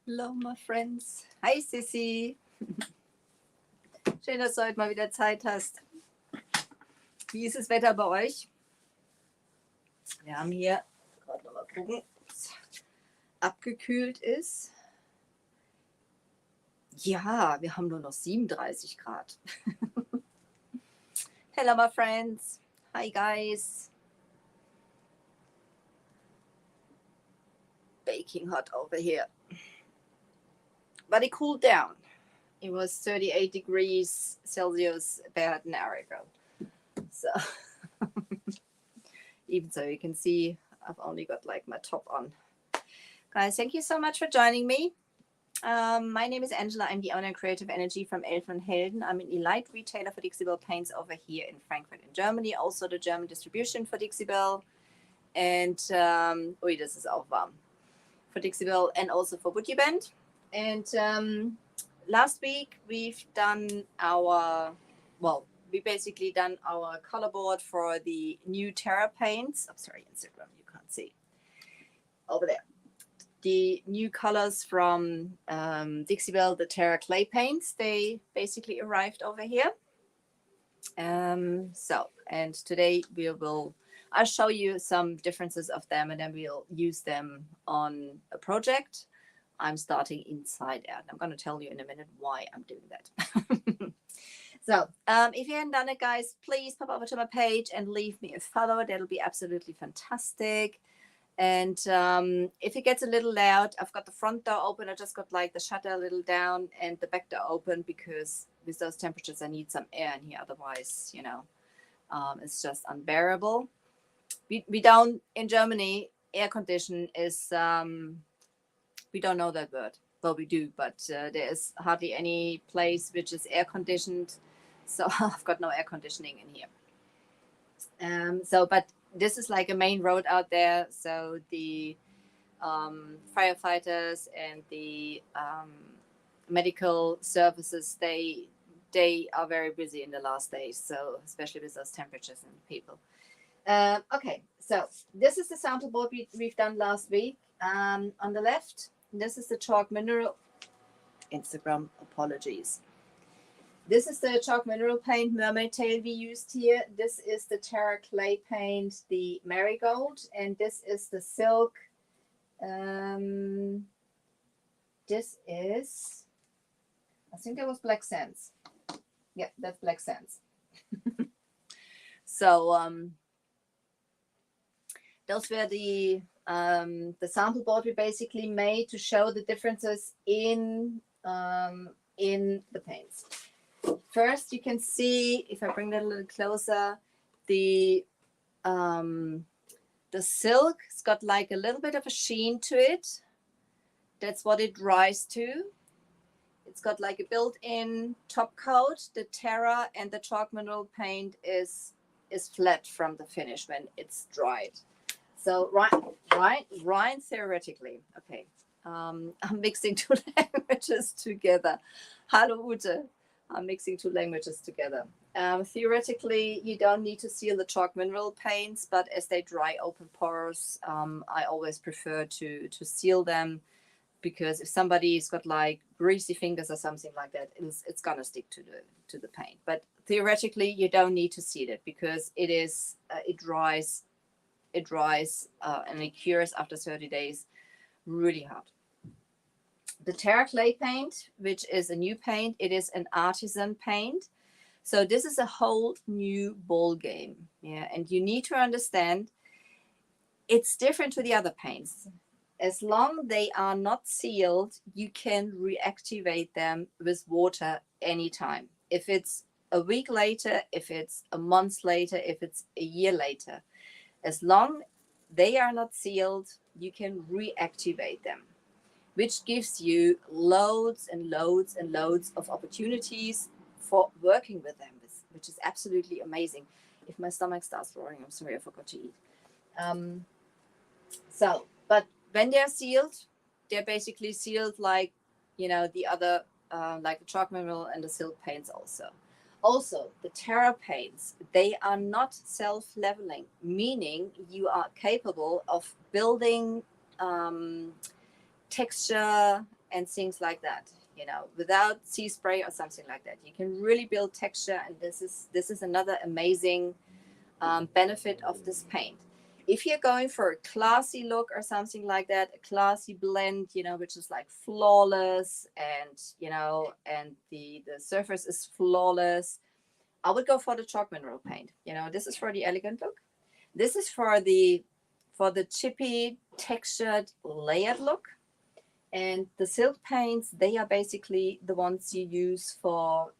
Hello, my friends. Hi, Sissy. Schön, dass du heute mal wieder Zeit hast. Wie ist das Wetter bei euch? Wir haben hier, gerade noch mal gucken, ob es abgekühlt ist. Ja, wir haben nur noch 37 Grad. Hello, my friends. Hi, guys. Baking hot over here. But it cooled down. It was 38 degrees Celsius about an hour ago. So, even so, you can see I've only got like my top on. Guys, thank you so much for joining me. My name is Angela. I'm the owner and creative energy from Elfen Helden. I'm an elite retailer for Dixie Belle paints over here in Frankfurt in Germany. Also the German distribution for Dixie Belle. And, das ist auch warm. For Dixie Belle and also for Woody Band. And last week we've done we basically done our color board for the new Terra paints. I'm sorry, Instagram, you can't see. Over there. The new colors from Dixie Belle, the Terra Clay paints, they basically arrived over here. And today I'll show you some differences of them, and then we'll use them on a project. I'm starting inside out. I'm going to tell you in a minute why I'm doing that. So if you haven't done it, guys, please pop over to my page and leave me a follow. That'll be absolutely fantastic. And if it gets a little loud, I've got the front door open. I just got like the shutter a little down and the back door open because with those temperatures, I need some air in here. Otherwise, it's just unbearable. We don't, in Germany, air condition is, we don't know that word. Well, we do, but there is hardly any place which is air conditioned. So I've got no air conditioning in here. But this is like a main road out there. So the firefighters and the medical services, they are very busy in the last days. So especially with those temperatures and people. Okay, so this is the sample board we've done last week. On the left, this is the chalk mineral. Instagram, apologies. This is the chalk mineral paint Mermaid Tail we used here. This is the Terra Clay paint, the Marigold, and this is the silk. This is, I think that was Black Sands. Yeah, that's Black Sands. So those were the sample board we basically made to show the differences in the paints. First, you can see, if I bring that a little closer, the silk's got like a little bit of a sheen to it. That's what it dries to. It's got like a built-in top coat. The Terra and the chalk mineral paint is flat from the finish when it's dried. So right theoretically, okay. I'm mixing two languages together. Hello, Ute. I'm mixing two languages together. Theoretically, you don't need to seal the chalk mineral paints, but as they dry open pores, I always prefer to seal them, because if somebody's got like greasy fingers or something like that, it's gonna stick to the paint. But theoretically, you don't need to seal it because it dries and it cures after 30 days really hard. The Terra Clay paint, which is a new paint, it is an artisan paint. So this is a whole new ball game. Yeah, and you need to understand it's different to the other paints. As long they are not sealed, you can reactivate them with water anytime. If it's a week later, if it's a month later, if it's a year later, as long they are not sealed, you can reactivate them, which gives you loads and loads and loads of opportunities for working with them, which is absolutely amazing. If my stomach starts roaring, I'm sorry, I forgot to eat. But when they're sealed, they're basically sealed like, the other, like the chalk mineral and the silk paints also. Also, the Terra paints, they are not self-leveling, meaning you are capable of building texture and things like that, you know, without sea spray or something like that. You can really build texture, and this is another amazing benefit of this paint. If you're going for a classy look or something like that, a classy blend, you know, which is like flawless, and you know, and the surface is flawless, I would go for the chalk mineral paint. You know, this is for the elegant look. This is for the chippy, textured, layered look. And the silk paints, they are basically the ones you use for,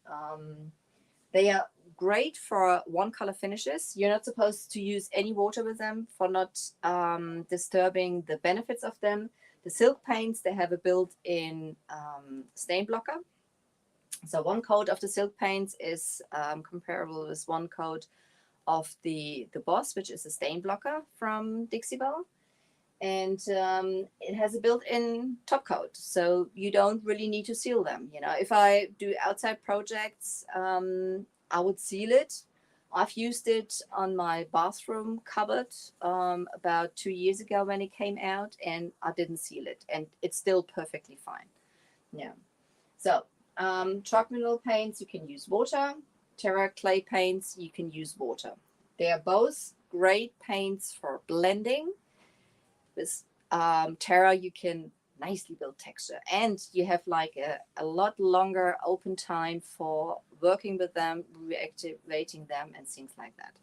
they are great for one color finishes. You're not supposed to use any water with them for not disturbing the benefits of them. The silk paints, they have a built-in stain blocker. So one coat of the silk paints is comparable with one coat of the Boss, which is a stain blocker from Dixie Belle. And it has a built-in top coat, so you don't really need to seal them. You know, if I do outside projects, I would seal it. I've used it on my bathroom cupboard about 2 years ago when it came out, and I didn't seal it, and it's still perfectly fine. Yeah. So chalk mineral paints, you can use water. Terra clay paints, you can use water. They are both great paints for blending. With Terra, you can nicely build texture, and you have like a lot longer open time for working with them, reactivating them, and things like that.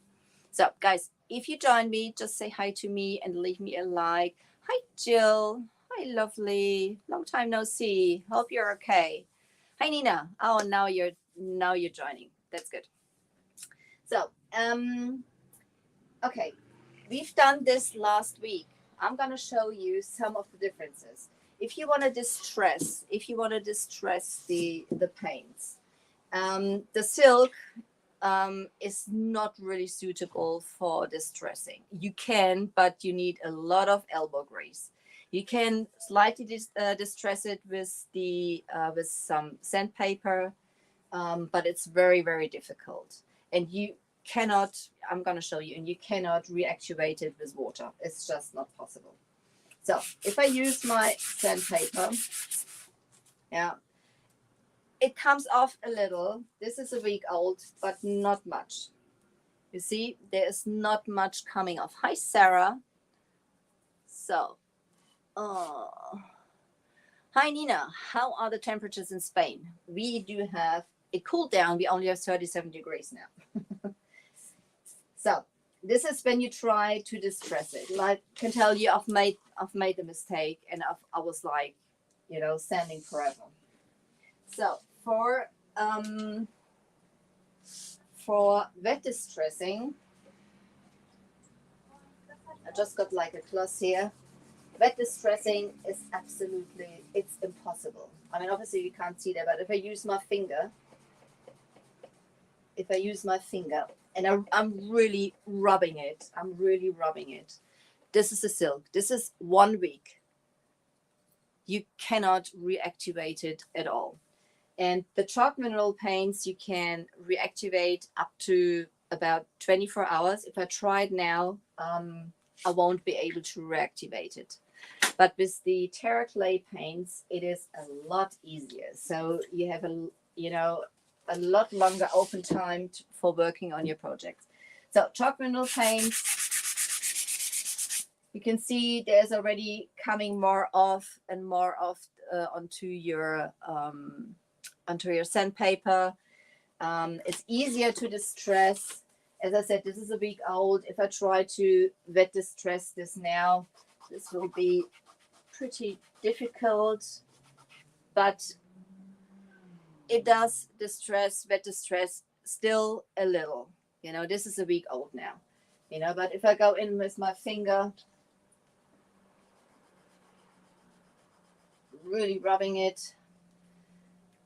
So guys, if you join me, just say hi to me and leave me a like. Hi Jill. Hi lovely. Long time no see. Hope you're okay. Hi Nina. Oh, now you're joining. That's good. So okay, we've done this last week. I'm going to show you some of the differences. If you want to distress, the paints, the silk is not really suitable for distressing. You can, but you need a lot of elbow grease. You can slightly distress it with with some sandpaper, but it's very, very difficult. And you cannot, I'm going to show you, and you cannot reactivate it with water. It's just not possible. So if I use my sandpaper, yeah, it comes off a little. This is a week old, but not much. You see, there is not much coming off. Hi, Sarah. So, hi, Nina. How are the temperatures in Spain? We do have, it cooled down. We only have 37 degrees now. So this is when you try to distress it. Like, I can tell you, I've made a mistake, and I was like, you know, sanding forever. So for wet distressing, I just got like a gloss here. Wet distressing is absolutely, it's impossible. I mean, obviously you can't see that, but if I use my finger, and I'm really rubbing it. This is the silk. This is 1 week. You cannot reactivate it at all. And the chalk mineral paints, you can reactivate up to about 24 hours. If I try it now, I won't be able to reactivate it. But with the Terra Clay paints, it is a lot easier. So you have a lot longer open time for working on your projects. So chalk mineral paints, you can see there's already coming more off and more off onto your sandpaper. It's easier to distress. As I said, this is a week old. If I try to wet distress this now, this will be pretty difficult, but it does wet distress still a little. You know, this is a week old now. You know, but if I go in with my finger, really rubbing it,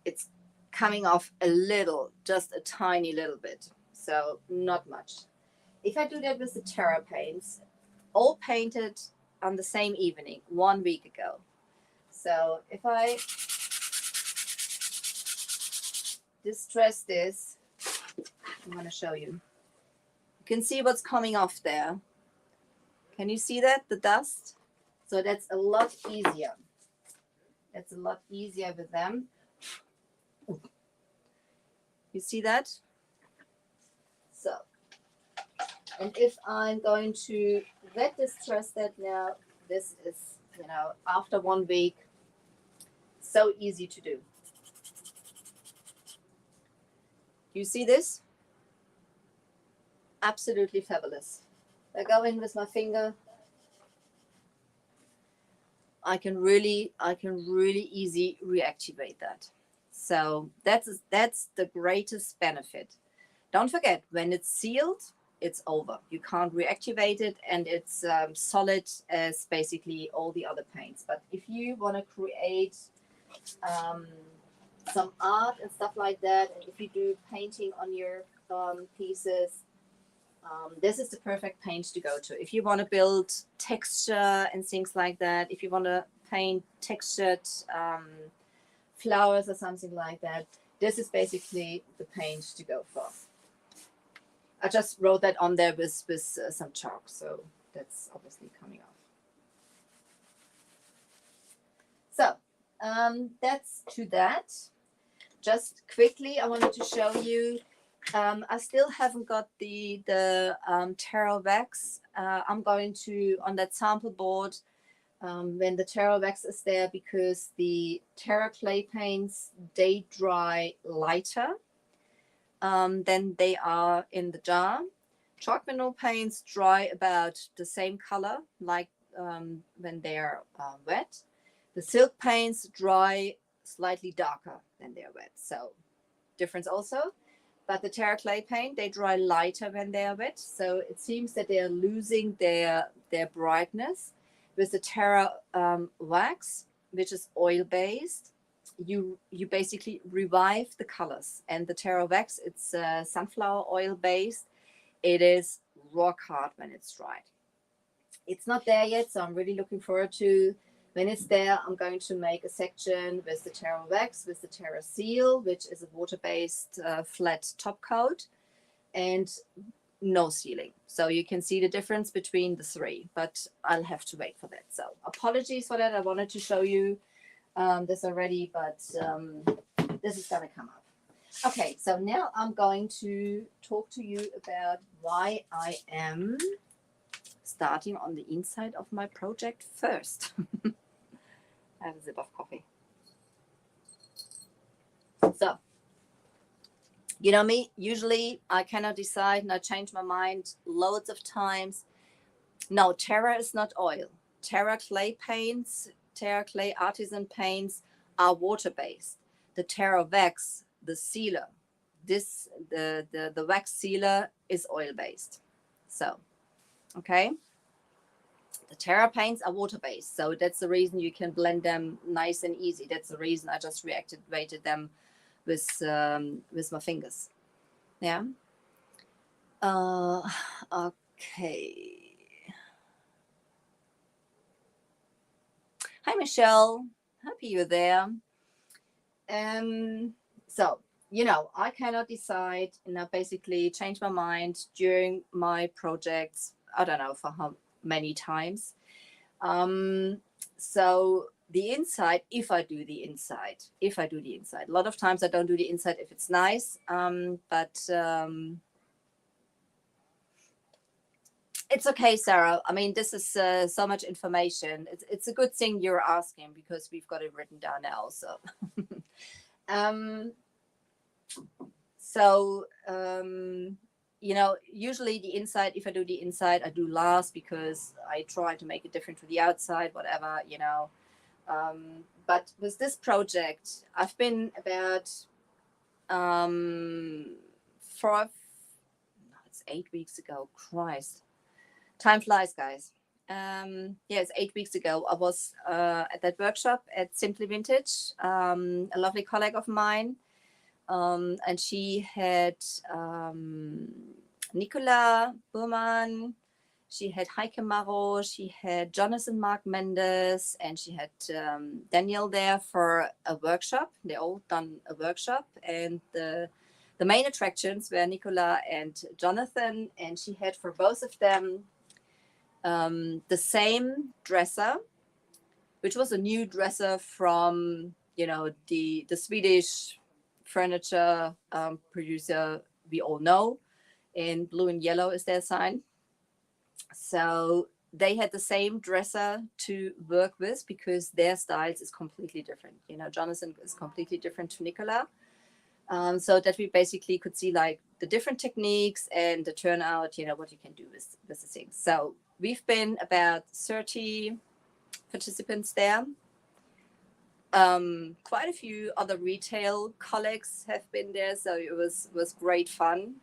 it's coming off a little, just a tiny little bit. So not much. If I do that with the Terra paints, all painted on the same evening, 1 week ago. So if I distress this, I'm going to show you. You can see what's coming off there. Can you see that? The dust? So that's a lot easier. It's a lot easier with them. You see that? So, and if I'm going to wet distress that now, this is, you know, after 1 week, so easy to do. You see this? Absolutely fabulous. I go in with my finger. I can really easy reactivate that. So that's the greatest benefit. Don't forget, when it's sealed, it's over. You can't reactivate it, and it's solid as basically all the other paints. But if you want to create some art and stuff like that, and if you do painting on your pieces, this is the perfect paint to go to. If you want to build texture and things like that, if you want to paint textured flowers or something like that, this is basically the paint to go for. I just wrote that on there with some chalk, so that's obviously coming off. So that's to that. Just quickly, I wanted to show you. I still haven't got the Terra wax. I'm going to, on that sample board, when the Terra wax is there, because the Terra clay paints, they dry lighter than they are in the jar. Chalk mineral paints dry about the same color, like when they're wet. The silk paints dry slightly darker than they're wet. So difference also. But the Terra clay paint, they dry lighter when they are wet. So it seems that they are losing their brightness. With the Terra wax, which is oil-based, you basically revive the colors. And the Terra wax, it's sunflower oil-based. It is rock hard when it's dried. It's not there yet, so I'm really looking forward to, when it's there, I'm going to make a section with the Terra wax, with the Terra seal, which is a water-based flat top coat, and no sealing. So you can see the difference between the three, but I'll have to wait for that. So apologies for that. I wanted to show you this already, but this is going to come up. Okay, so now I'm going to talk to you about why I am starting on the inside of my project first. I have a sip of coffee. So, you know me, usually I cannot decide and I change my mind loads of times. No, Terra is not oil. Terra clay paints, Terra Clay Artisan Paints are water-based. The Terra wax, the sealer, the wax sealer is oil-based. So, okay. The Terra paints are water-based, so that's the reason you can blend them nice and easy. That's the reason I just reactivated them with my fingers. Yeah. Okay. Hi, Michelle. Happy you're there. So, you know, I cannot decide, and I basically change my mind during my projects. I don't know for how many times. So the inside, if I do the inside, a lot of times I don't do the inside if it's nice, but it's okay, Sarah. I mean, this is so much information. It's a good thing you're asking, because we've got it written down now. So, you know, usually the inside, if I do the inside, I do last, because I try to make it different to the outside, whatever, you know. But with this project, I've been about it's 8 weeks ago. Christ, time flies, guys. Yeah, it's 8 weeks ago. I was at that workshop at Simply Vintage, a lovely colleague of mine. And she had Nicola Burman, she had Heike Maro, she had Jonathan Mark Mendes, and she had Daniel there for a workshop. They all done a workshop, and the main attractions were Nicola and Jonathan, and she had for both of them the same dresser, which was a new dresser from, you know, the Swedish furniture producer we all know. In blue and yellow is their sign. So they had the same dresser to work with because their styles is completely different. You know, Jonathan is completely different to Nicola. So that we basically could see like the different techniques and the turnout, you know, what you can do with the things. So we've been about 30 participants there. Quite a few other retail colleagues have been there. So it was great fun.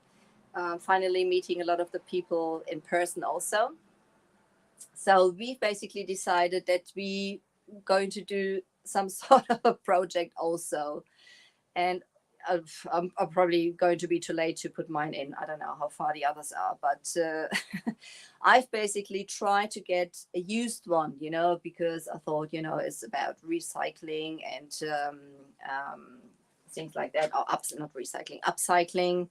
Finally meeting a lot of the people in person also. So we basically decided that we going to do some sort of a project also. And I'm probably going to be too late to put mine in. I don't know how far the others are, but I've basically tried to get a used one, you know, because I thought, you know, it's about recycling and things like that, or not recycling, upcycling.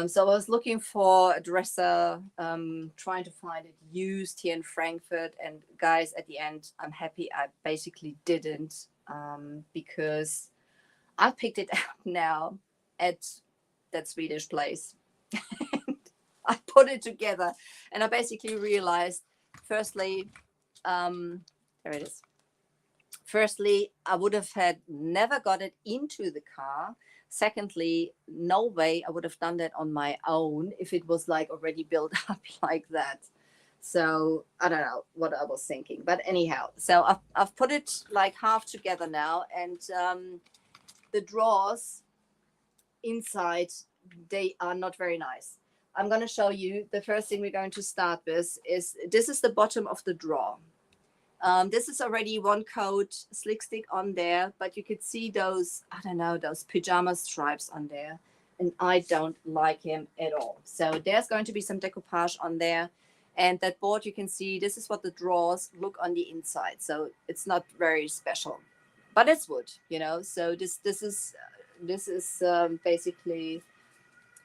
So I was looking for a dresser, trying to find it used here in Frankfurt. And guys, at the end, I'm happy I basically didn't, because I picked it up now at that Swedish place. I put it together and I basically realized, firstly, there it is. Firstly, I would have had never got it into the car. Secondly, no way I would have done that on my own if it was like already built up like that. So I don't know what I was thinking, but anyhow, so I've put it like half together now, and the drawers inside, they are not very nice. I'm going to show you. The first thing we're going to start with is, this is the bottom of the drawer. This is already one coat slick stick on there, but you could see those, I don't know, those pajama stripes on there, and I don't like him at all. So there's going to be some decoupage on there, and that board, you can see this is what the drawers look on the inside. So it's not very special, but it's wood, you know. So this is basically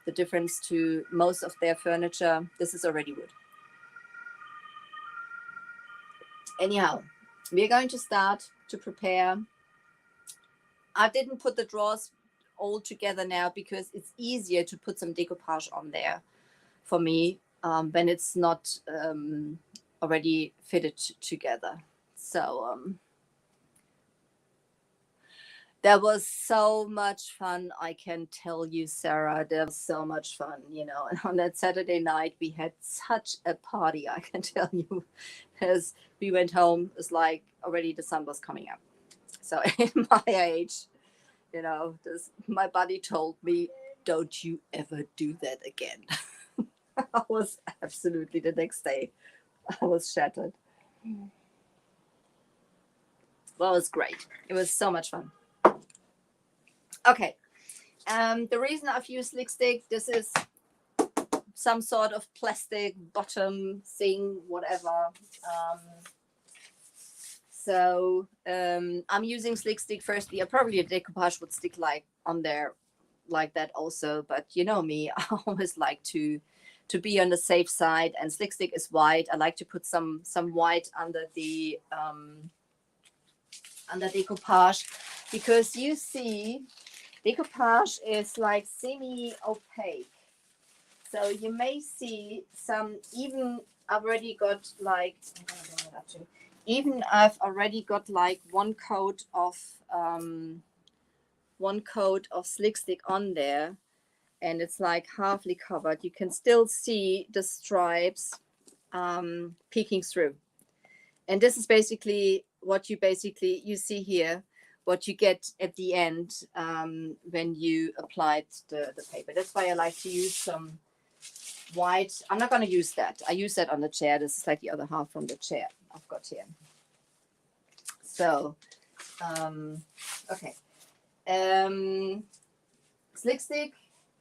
the difference to most of their furniture. This is already wood. Anyhow, we're going to start to prepare. I didn't put the drawers all together now because it's easier to put some decoupage on there for me when it's not already fitted together. So that was so much fun, I can tell you, Sarah. There was so much fun, you know. And on that Saturday night, we had such a party, I can tell you. As we went home, it's like already the sun was coming up. So in my age, you know, my body told me, don't you ever do that again. I was absolutely, the next day, I was shattered. Well, it was great. It was so much fun. Okay, the reason I've used slick stick, this is some sort of plastic bottom thing, whatever. So I'm using slick stick. Firstly, probably a decoupage would stick like on there like that also, but you know me, I always like to be on the safe side, and slick stick is white. I like to put some white under the decoupage, because you see, decoupage is like semi-opaque. So you may see some, even I've already got like, one coat of slick stick on there, and it's like halfly covered. You can still see the stripes peeking through. And this is basically what you see here, what you get at the end when you applied the paper. That's why I like to use some white. I'm not going to use that. I use that on the chair. This is like the other half from the chair I've got here. So, okay. Slick stick,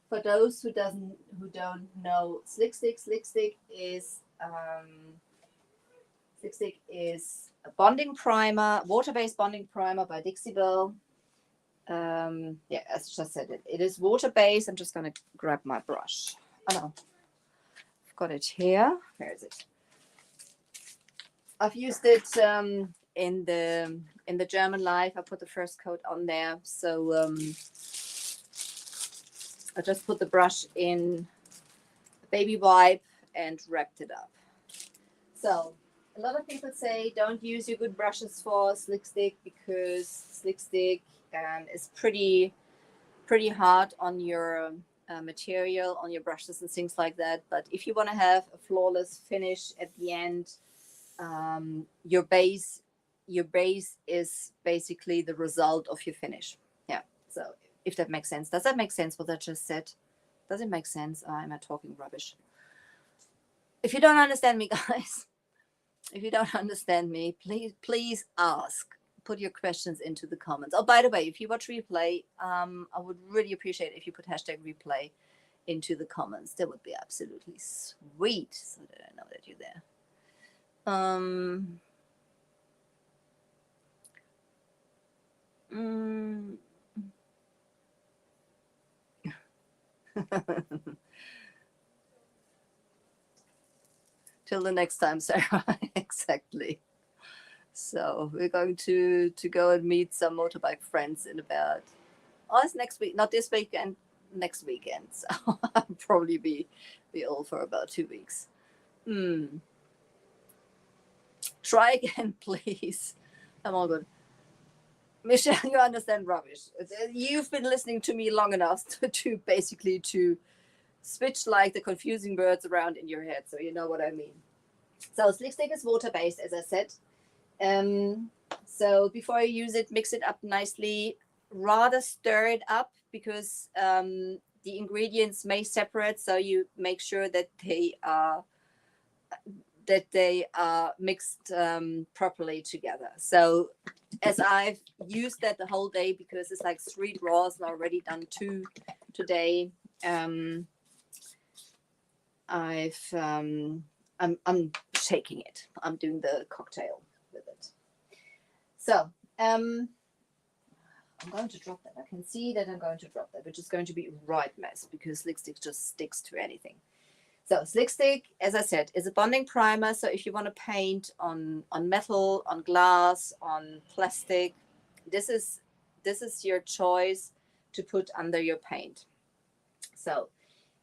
for those who don't know, slick stick is a bonding primer, water-based bonding primer by Dixie Belle. Yeah, as I just said, it is water-based. I'm just going to grab my brush. Oh no, I've got it here. Where is it? I've used it in the German life. I put the first coat on there. So I just put the brush in a baby wipe and wrapped it up. So a lot of people say don't use your good brushes for slick stick because slick stick is pretty hard on your material, on your brushes and things like that. But if you want to have a flawless finish at the end, your base is basically the result of your finish. Yeah. So if that makes sense. Does that make sense what I just said? Does it make sense? Or am I talking rubbish? If you don't understand me, guys, if you don't understand me, please ask. Put your questions into the comments. Oh, by the way, if you watch replay, I would really appreciate if you put hashtag replay into the comments. That would be absolutely sweet, so that I know that you're there. Till the next time, Sarah. Exactly. So we're going to go and meet some motorbike friends in about, it's next week, not this weekend, next weekend. So I'll probably be ill for about 2 weeks. Try again, please. I'm all good. Michelle, you understand rubbish. You've been listening to me long enough to basically to switch like the confusing words around in your head, so you know what I mean. So slick stick is water-based, as I said. So before you use it, mix it up nicely. Rather stir it up because the ingredients may separate, so you make sure that they are mixed properly together. So as I've used that the whole day because it's like 3 draws and already done 2 today, I'm shaking it. I'm doing the cocktail with it. So I'm going to drop that. I can see that I'm going to drop that, which is going to be a right mess because slick stick just sticks to anything. So slick stick, as I said, is a bonding primer. So if you want to paint on metal, on glass, on plastic, this is your choice to put under your paint. So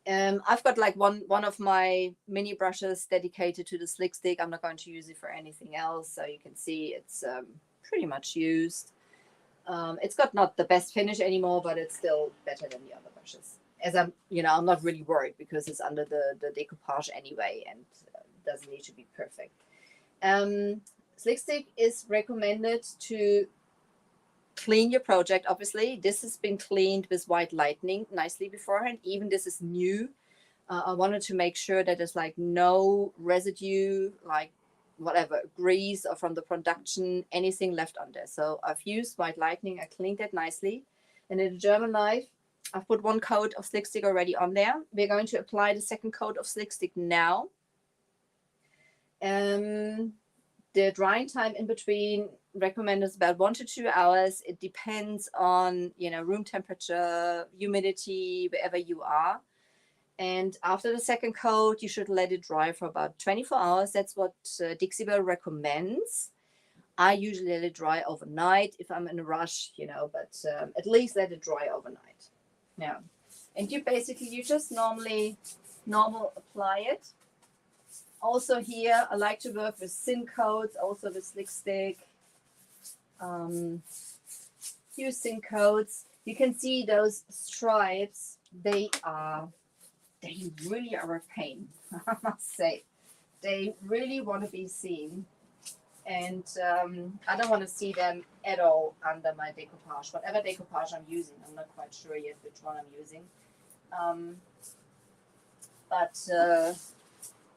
I've got like one of my mini brushes dedicated to the slick stick. I'm not going to use it for anything else. So you can see it's pretty much used. It's got not the best finish anymore, but it's still better than the other brushes. As I'm not really worried because it's under the decoupage anyway and doesn't need to be perfect. Slick stick is recommended to clean your project. Obviously, this has been cleaned with white lightning nicely beforehand. Even this is new. I wanted to make sure that there's like no residue, like whatever grease or from the production, anything left on there. So I've used white lightning. I cleaned it nicely, and in the German knife, I've put 1 coat of slick stick already on there. We're going to apply the 2nd coat of slick stick now. The drying time in between recommended is about 1 to 2 hours. It depends on room temperature, humidity, wherever you are. And after the 2nd coat, you should let it dry for about 24 hours. That's what Dixie Belle recommends. I usually let it dry overnight if I'm in a rush, but at least let it dry overnight. Yeah. And you just normal apply it. Also here, I like to work with thin coats, also with slick stick. Use thin coats. You can see those stripes. They really are a pain, I must say. They really want to be seen. And I don't want to see them at all under my decoupage. Whatever decoupage I'm using, I'm not quite sure yet which one I'm using. But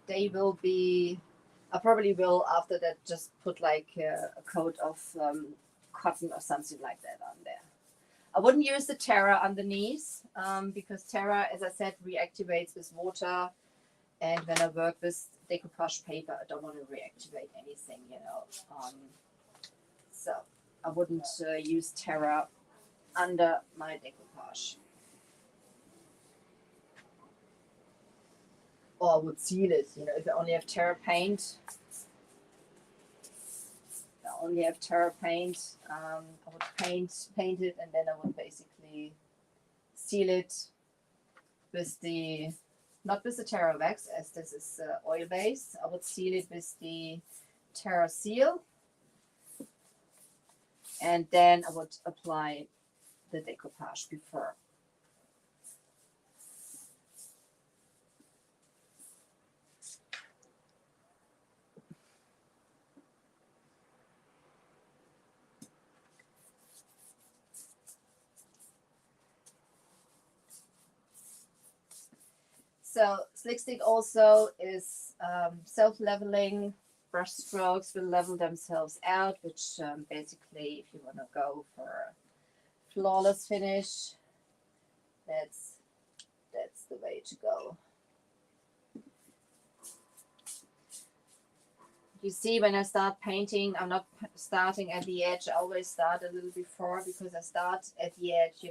they will be, I probably will after that just put like a coat of cotton or something like that on there. I wouldn't use the Terra underneath because Terra, as I said, reactivates with water. And when I work with decoupage paper, I don't want to reactivate anything, so I wouldn't use Terra under my decoupage. Or I would seal it, if I only have Terra paint. No. only have Terra paint, I would paint it, and then I would basically seal it with the, not with the Terra wax, as this is oil base. I would seal it with the Terra seal, and then I would apply the decoupage before. So Slick Stick also is self-leveling. Brush strokes will level themselves out, which basically, if you want to go for a flawless finish, that's the way to go. You see, when I start painting, I'm not starting at the edge. I always start a little before, because I start at the edge,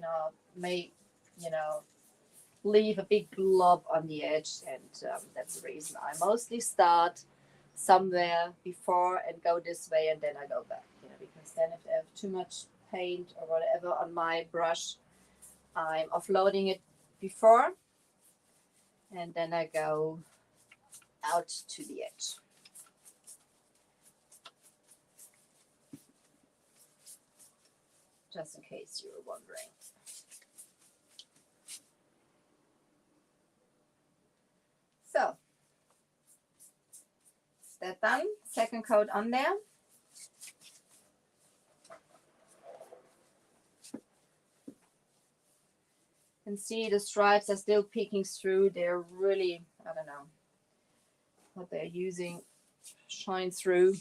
leave a big blob on the edge, and that's the reason I mostly start somewhere before and go this way, and then I go back, because then if I have too much paint or whatever on my brush, I'm offloading it before, and then I go out to the edge. Just in case you were wondering. So, is that done? Second coat on there. You can see the stripes are still peeking through. They're really, I don't know what they're using, shine through.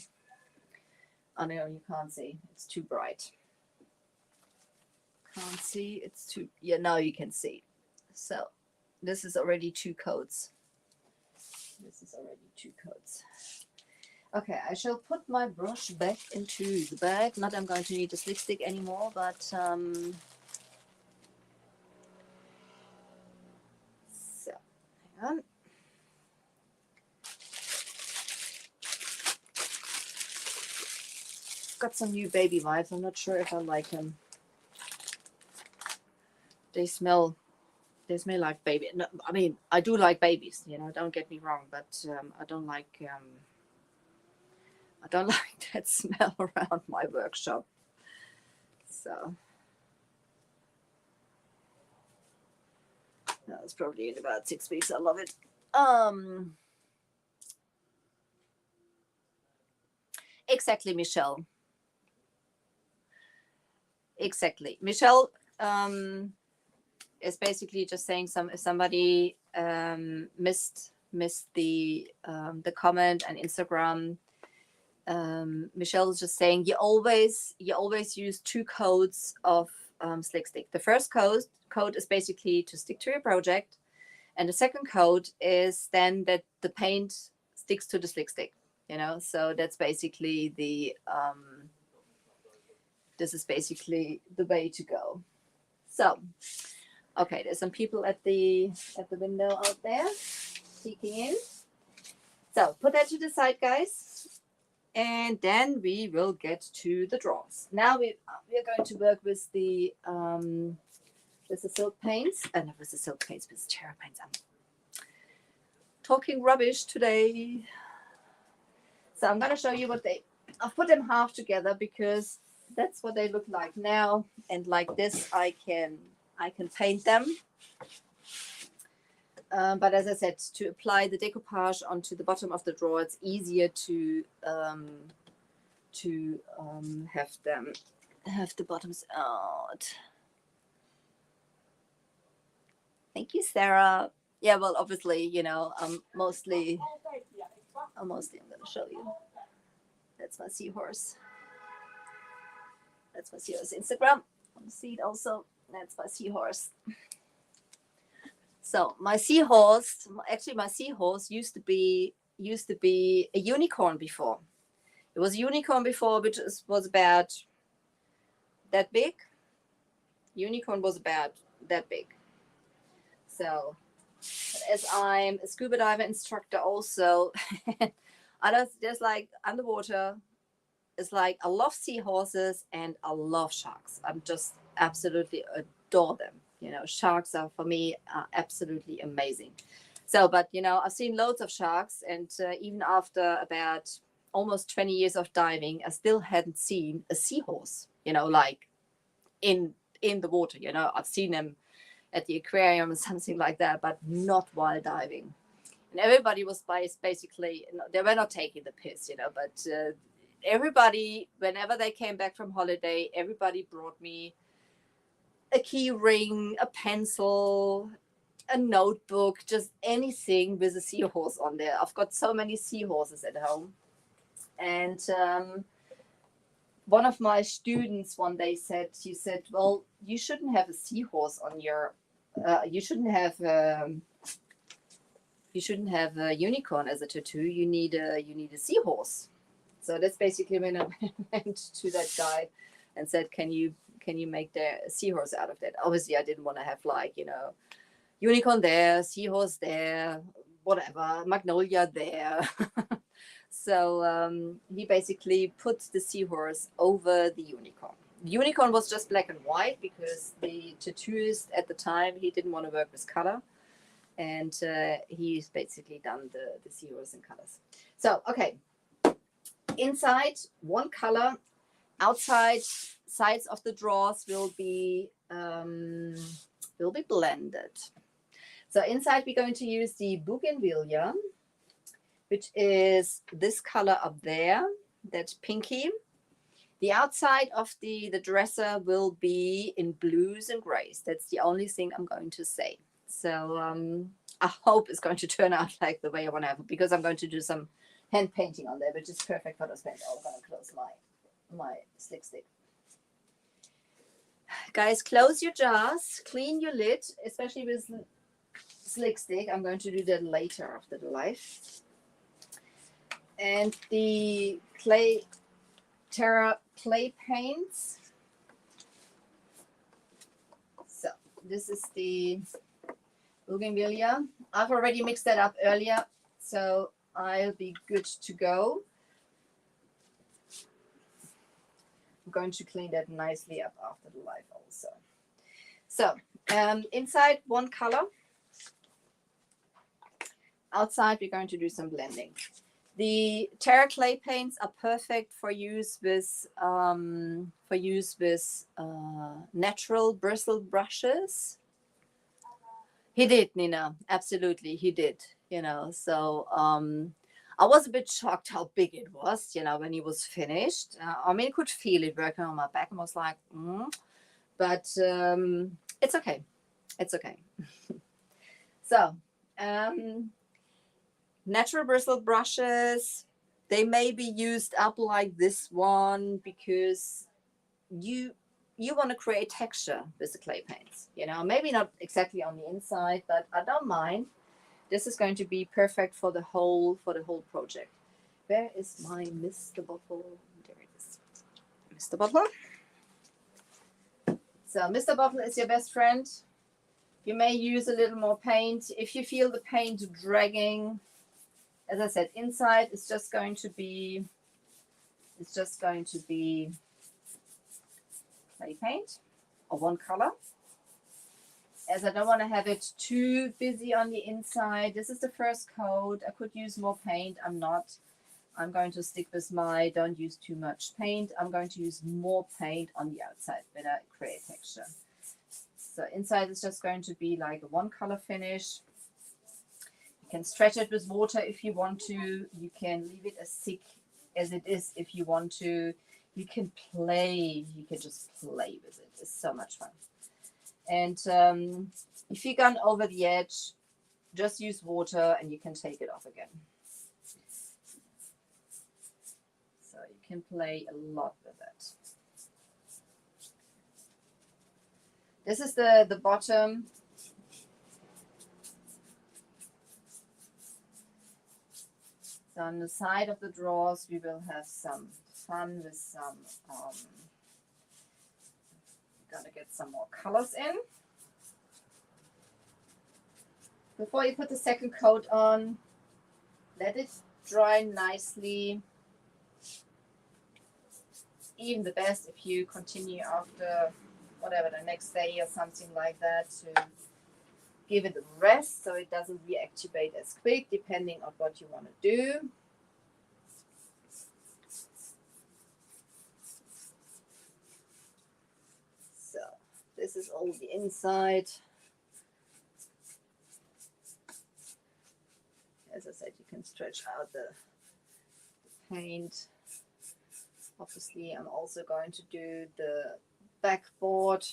I know you can't see, it's too bright. Can't see, it's too, yeah, now you can see. So this is already 2 coats. This is already 2 coats. Okay, I shall put my brush back into the bag. Not I'm going to need a Slick Stick anymore, but so hang on. Got some new baby wipes. I'm not sure if I like them. They smell like baby. No, I mean, I do like babies, don't get me wrong, but I don't like that smell around my workshop. So that's probably in about 6 weeks. I love it. Exactly, Michelle. Exactly, Michelle. Is basically just saying if somebody missed the comment on Instagram. Michelle is just saying you always use 2 coats of Slick Stick. The first coat is basically to stick to your project, and the second coat is then that the paint sticks to the Slick Stick. So that's basically this is basically the way to go. So. Okay, there's some people at the window out there peeking in. So put that to the side, guys, and then we will get to the draws. Now we are going to work with the silk paints, not with the silk paints, with the Terra paints. I'm talking rubbish today. So I'm going to show you I've put them half together because that's what they look like now, and like this I can paint them. But as I said, to apply the decoupage onto the bottom of the drawer, it's easier to have the bottoms out. Thank you, Sarah. Yeah, well, obviously, I'm mostly I'm going to show you. That's my seahorse. That's my seahorse. Instagram. You see it also. That's my seahorse. So my seahorse used to be a unicorn before. It was a unicorn before, which was about that big. Unicorn was about that big. So as I'm a scuba diver instructor also, I don't just like underwater. is like, I love seahorses and I love sharks. I'm just absolutely adore them. You know, sharks are for me absolutely amazing. So, but you know, I've seen loads of sharks, and even after about almost 20 years of diving, I still hadn't seen a seahorse. You know, like in the water. You know, I've seen them at the aquarium or something like that, but not while diving. And everybody was basically, they were not taking the piss, you know, but everybody, whenever they came back from holiday, everybody brought me a key ring, a pencil, a notebook, just anything with a seahorse on there. I've got so many seahorses at home. And one of my students one day said, well, you shouldn't have a seahorse on your, you shouldn't have a unicorn as a tattoo. You need a seahorse. So that's basically when I went to that guy and said, can you make the seahorse out of that? Obviously, I didn't want to have, like, you know, unicorn there, seahorse there, whatever, magnolia there. So he basically put the seahorse over the unicorn. The unicorn was just black and white because the tattooist at the time, he didn't want to work with color. And he's basically done the seahorse in colors. So, okay. Inside, one color. Outside, sides of the drawers will be blended. So inside, we're going to use the bougainvillea, which is this color up there, that pinky. The outside of the dresser will be in blues and grays. That's the only thing I'm going to say. So I hope it's going to turn out like the way I want to have it, because I'm going to do some hand painting on there, which is perfect for this paint. I'm going to close my slick stick. Guys, close your jars, clean your lid, especially with slick stick. I'm going to do that later after the live. And the Terra Clay paints. So this is the bougainvillea. I've already mixed that up earlier, so I'll be good to go. I'm going to clean that nicely up after the live also. So inside, one color. Outside, we're going to do some blending. The Terra Clay paints are perfect for use with natural bristle brushes. He did, Nina. Absolutely, he did. You know, so I was a bit shocked how big it was, you know, when he was finished. I mean, I could feel it working on my back. I was like, but it's okay. It's okay. So, natural bristle brushes, they may be used up like this one because you want to create texture with the clay paints. You know, maybe not exactly on the inside, but I don't mind. This is going to be perfect for the whole project. Where is my Mr. Bottle? There it is. Mr. Bottle. So Mr. Bottle is your best friend. You may use a little more paint. If you feel the paint dragging, as I said, inside it's just going to be clay paint of one color. As I don't want to have it too busy on the inside. This is the first coat. I could use more paint. I'm not. I'm going to stick with my don't use too much paint. I'm going to use more paint on the outside when I create texture. So inside is just going to be like a one color finish. You can stretch it with water if you want to. You can leave it as thick as it is if you want to. You can play. You can just play with it. It's so much fun. And if you've gone over the edge, just use water and you can take it off again. So you can play a lot with it. This is the bottom. So on the side of the drawers, we will have some fun with some, gotta get some more colors in. Before you put the second coat on, let it dry nicely. even the best if you continue after whatever the next day or something like that to give it a rest so it doesn't reactivate as quick, depending on what you want to do. So this is all the inside. As I said, you can stretch out the paint. Obviously, I'm also going to do the backboard.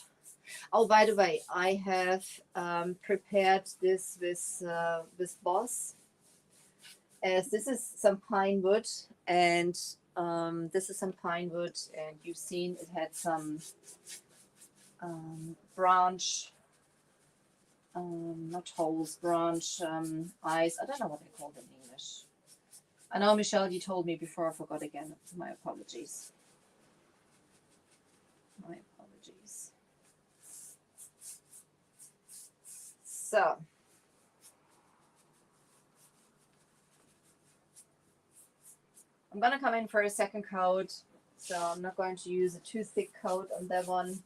Oh, by the way, I have prepared this with Boss, as this is some pine wood, and this is some pine wood, and you've seen it had some branch, not holes, branch eyes. I don't know what they call them in English. I know, Michelle, you told me before. I forgot again. My apologies. My apologies. So, I'm going to come in for a second coat. So I'm not going to use a too thick coat on that one.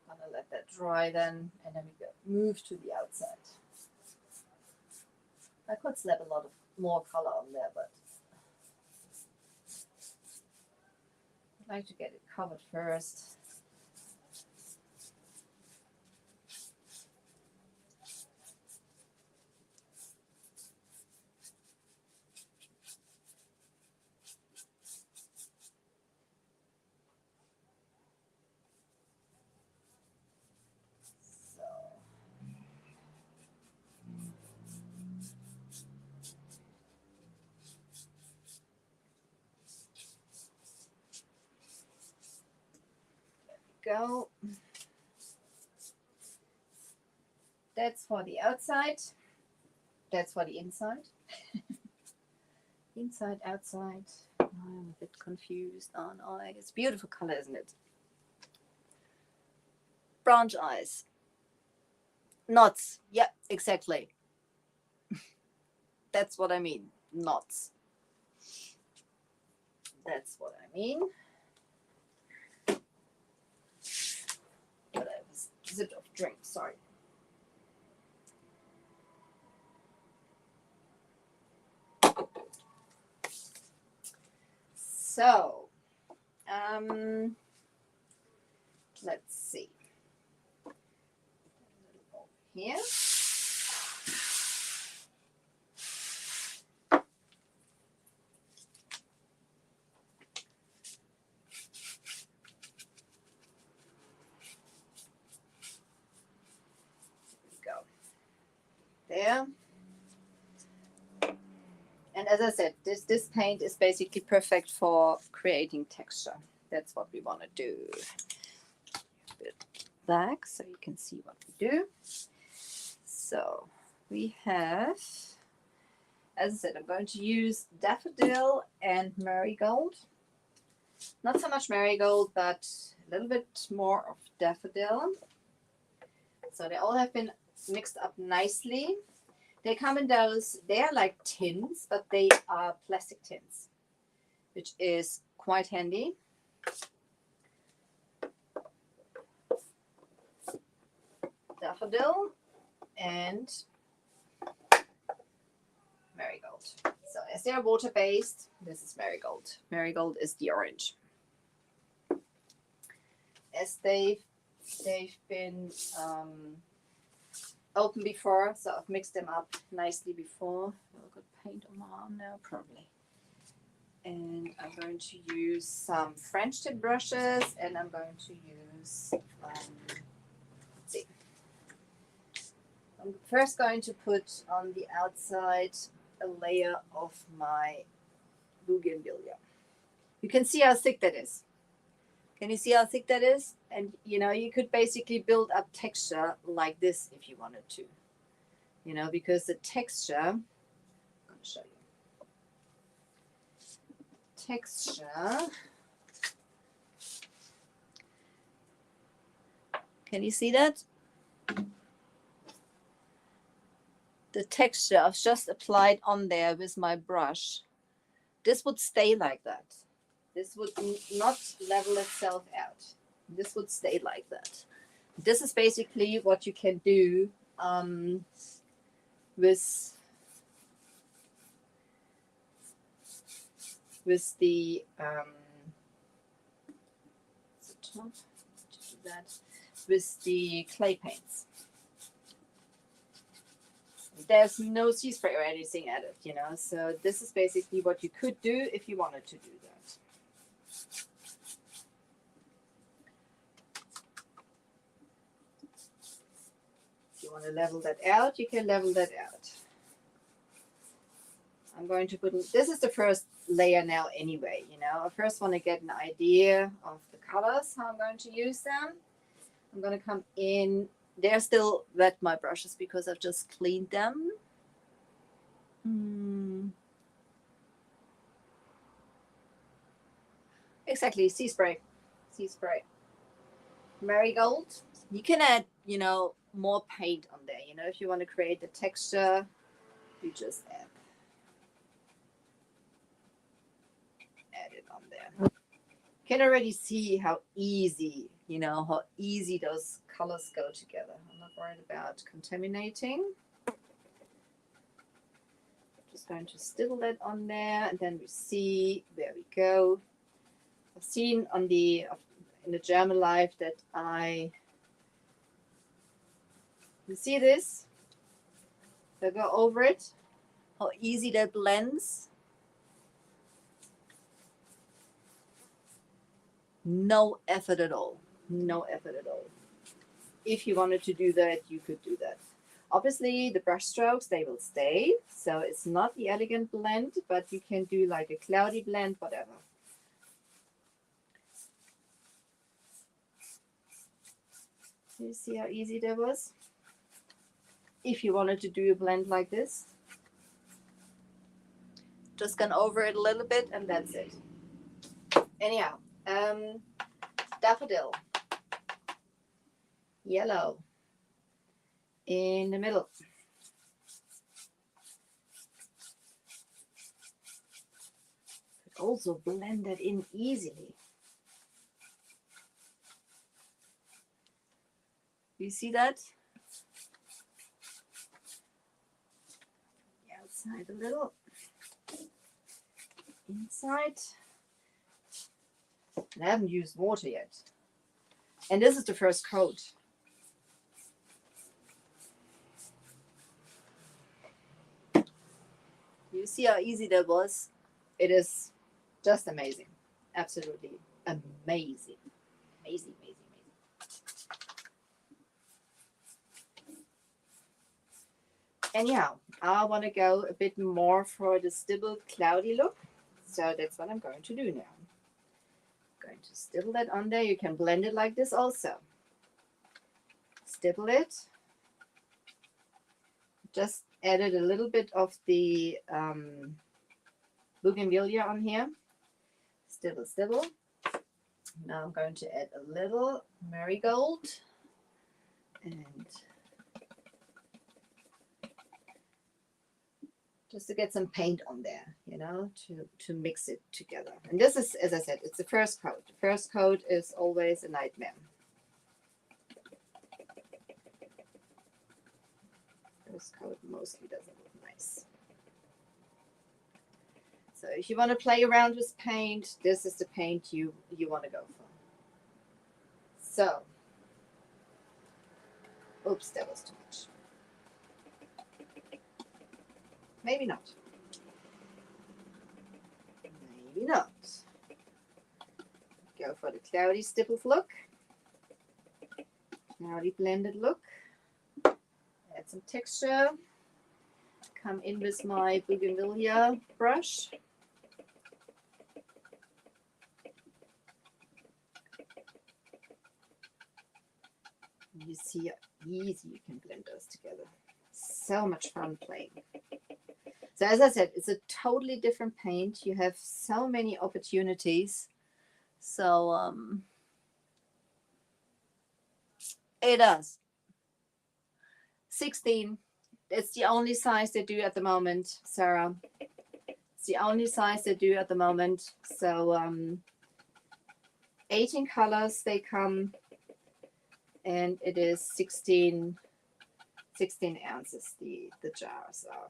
I'm going to let that dry then, and then we move to the outside. I could slap a lot of more color on there, but I'd like to get it covered first. Go. That's for the outside. That's for the inside. Inside, outside. I'm a bit confused on eyes. It's beautiful color, isn't it? Branch eyes. Knots. Yeah, exactly. That's what I mean. Knots. That's what I mean. But I have a sip of drink, sorry. So, let's see. Here. Go. There. And as I said, this paint is basically perfect for creating texture. That's what we want to do. A bit back so you can see what we do. So we have, as I said, I'm going to use daffodil and marigold. Not so much marigold, but a little bit more of daffodil. So they all have been mixed up nicely. They come in those, they are like tins, but they are plastic tins, which is quite handy. Daffodil and marigold. So as they are water-based, this is marigold. Marigold is the orange. As they've been open before, so I've mixed them up nicely before. I've got paint on my arm now, probably. And I'm going to use some French tip brushes, and I'm going to use, let's see. I'm first going to put on the outside a layer of my bougainvillea. You can see how thick that is. Can you see how thick that is? And you know, you could basically build up texture like this if you wanted to. You know, because the texture, I'm going to show you. Texture. Can you see that? the texture I've just applied on there with my brush, this would stay like that. This would not level itself out. This would stay like that. This is basically what you can do with the with the clay paints. There's no sea spray or anything added, you know. So this is basically what you could do if you wanted to do that. If you want to level that out, you can level that out. I'm going to put, this is the first layer now anyway, you know. I first want to get an idea of the colors, how I'm going to use them. I'm going to come in. They're still wet, my brushes, because I've just cleaned them. Exactly, sea spray. Sea spray. Marigold. You can add, you know, more paint on there. You know, if you want to create the texture, you just add it on there. You can already see how easy, you know, how easy those colors go together. I'm not worried about contaminating. Just going to stipple that on there, and then we see where we go. I've seen on the in the German life that you see this? If I go over it, how easy that blends. No effort at all. No effort at all. If you wanted to do that, you could do that. Obviously, the brush strokes, they will stay. So it's not the elegant blend, but you can do like a cloudy blend, whatever. You see how easy that was? If you wanted to do a blend like this, just gone over it a little bit and that's it. Anyhow, daffodil, yellow in the middle. Could also blend that in easily. You see that? Outside a little, inside. I haven't used water yet. And this is the first coat. You see how easy that was? It is just amazing. Absolutely amazing. Amazing, amazing, amazing. Anyhow, I want to go a bit more for the stippled cloudy look. So that's what I'm going to do now. I'm going to stipple that on there. You can blend it like this also. Stipple it. Just added a little bit of the bougainvillea on here. Stipple, stipple. Now I'm going to add a little marigold and just to get some paint on there, you know, to mix it together. And this is, as I said, it's the first coat. The first coat is always a nightmare. First coat mostly doesn't look nice. So if you want to play around with paint, this is the paint you want to go for. So, oops, that was too much. Maybe not. Maybe not. Go for the cloudy stippled look. Cloudy blended look. Add some texture. Come in with my bougainvillea brush. You see how easy you can blend those together. So much fun playing. So as I said, it's a totally different paint. You have so many opportunities. So it does. 16 It's the only size they do at the moment, Sarah. It's the only size they do at the moment. So 18 colors they come, and it is 16 ounces the jars are.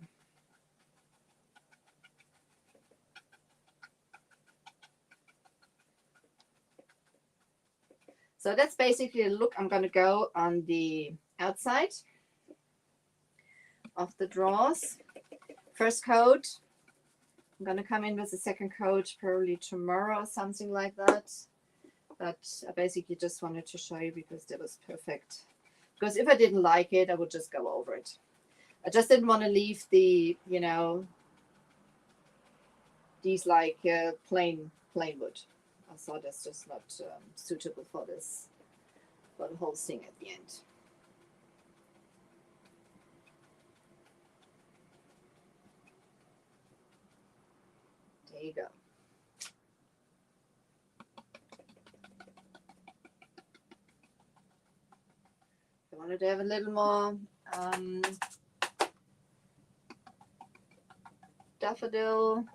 So that's basically the look I'm going to go on the outside of the drawers. First coat. I'm going to come in with the second coat probably tomorrow or something like that. But I basically just wanted to show you because that was perfect. Because if I didn't like it, I would just go over it. I just didn't want to leave the, you know, these like plain wood. I thought that's just not suitable for this, for the whole thing at the end. There you go. I wanted to have a little more daffodil.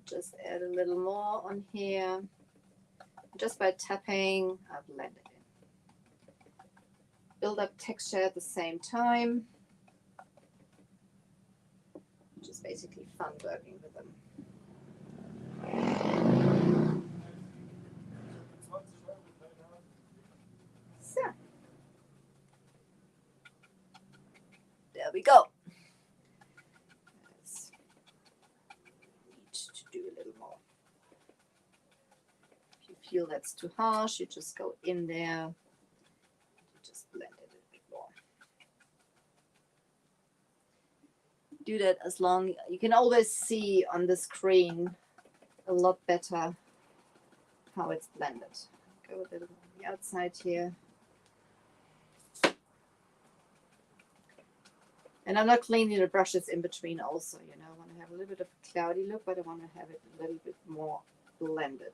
Just add a little more on here. Just by tapping, I blend it in. Build up texture at the same time. Just basically fun working with them. So, there we go. Let's need to do a little more. If you feel that's too harsh, you just go in there. You just blend it a bit more. Do that as long, you can always see on the screen a lot better how it's blended. Go a little on the outside here. And I'm not cleaning the brushes in between also, you know, I want to have a little bit of a cloudy look, but I want to have it a little bit more blended.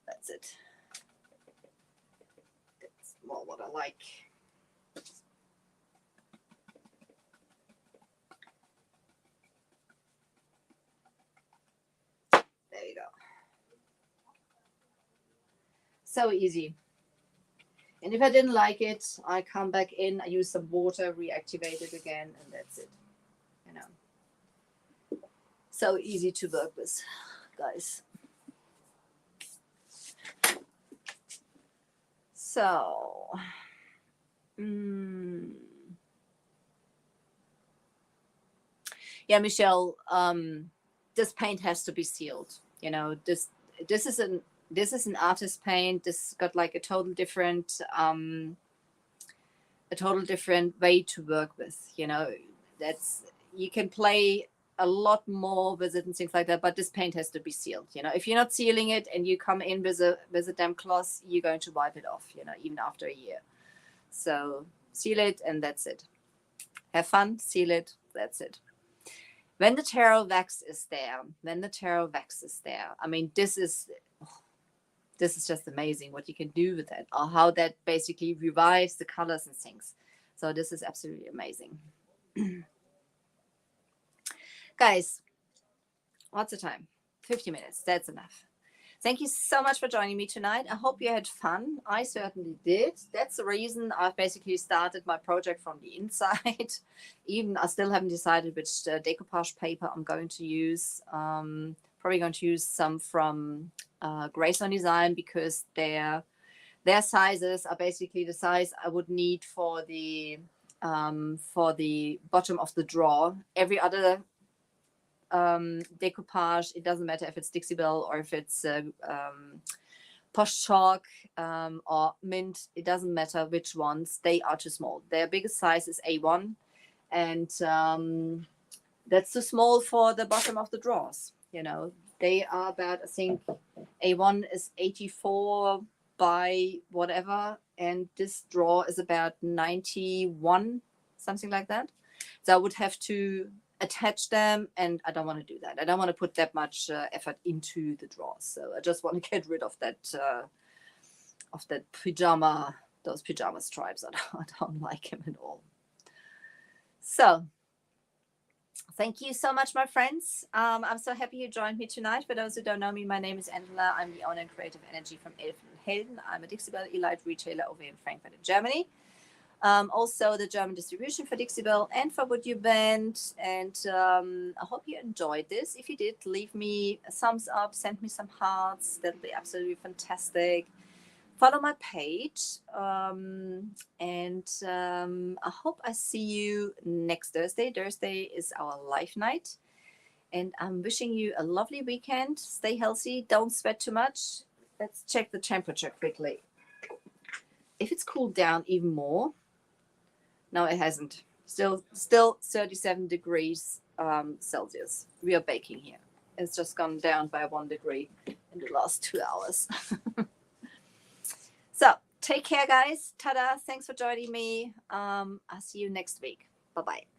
That's it. That's more what I like. There you go. So easy. And if I didn't like it, I come back in, I use some water, reactivate it again, and that's it. You know. So easy to work with, guys. So, yeah, Michelle, this paint has to be sealed. You know, this is an artist paint. This got like a total different way to work with. You know, that's, you can play a lot more with it and things like that, but this paint has to be sealed. You know, if you're not sealing it and you come in with a damp cloth, you're going to wipe it off, you know, even after a year. So seal it and that's it. Have fun, seal it, that's it. When the Terra wax is there, I mean, this is just amazing what you can do with it, or how that basically revives the colors and things. So this is absolutely amazing. Guys, what's the time? 50 minutes. That's enough. Thank you so much for joining me tonight. I hope you had fun. I certainly did. That's the reason I've basically started my project from the inside. Even I still haven't decided which decoupage paper I'm going to use. Probably going to use some from Graceland Design, because their sizes are basically the size I would need for the bottom of the drawer. Every other decoupage, it doesn't matter if it's Dixie Belle or if it's Posh Chalk or Mint, it doesn't matter which ones, they are too small. Their biggest size is A1, and that's too small for the bottom of the drawers. You know, they are about, I think A1 is 84 by whatever, and this drawer is about 91, something like that. So I would have to attach them, and I don't want to do that. I don't want to put that much effort into the drawers. So I just want to get rid of that that pajama, those pajama stripes. I don't like them at all. So thank you so much, my friends. I'm so happy you joined me tonight. For those who don't know me, my name is Angela. I'm the owner and creative energy from Elfen and Helden. I'm a Dixie Belle Elite retailer over in Frankfurt in Germany. Also the German distribution for Dixie Belle and for Would You Band. And I hope you enjoyed this. If you did, leave me a thumbs up, send me some hearts. That'll be absolutely fantastic. Follow my page. And I hope I see you next Thursday. Thursday is our live night. And I'm wishing you a lovely weekend. Stay healthy. Don't sweat too much. Let's check the temperature quickly. If it's cooled down even more, no, it hasn't. Still 37 degrees Celsius. We are baking here. It's just gone down by 1 degree in the last 2 hours. So take care, guys. Ta-da. Thanks for joining me. I'll see you next week. Bye-bye.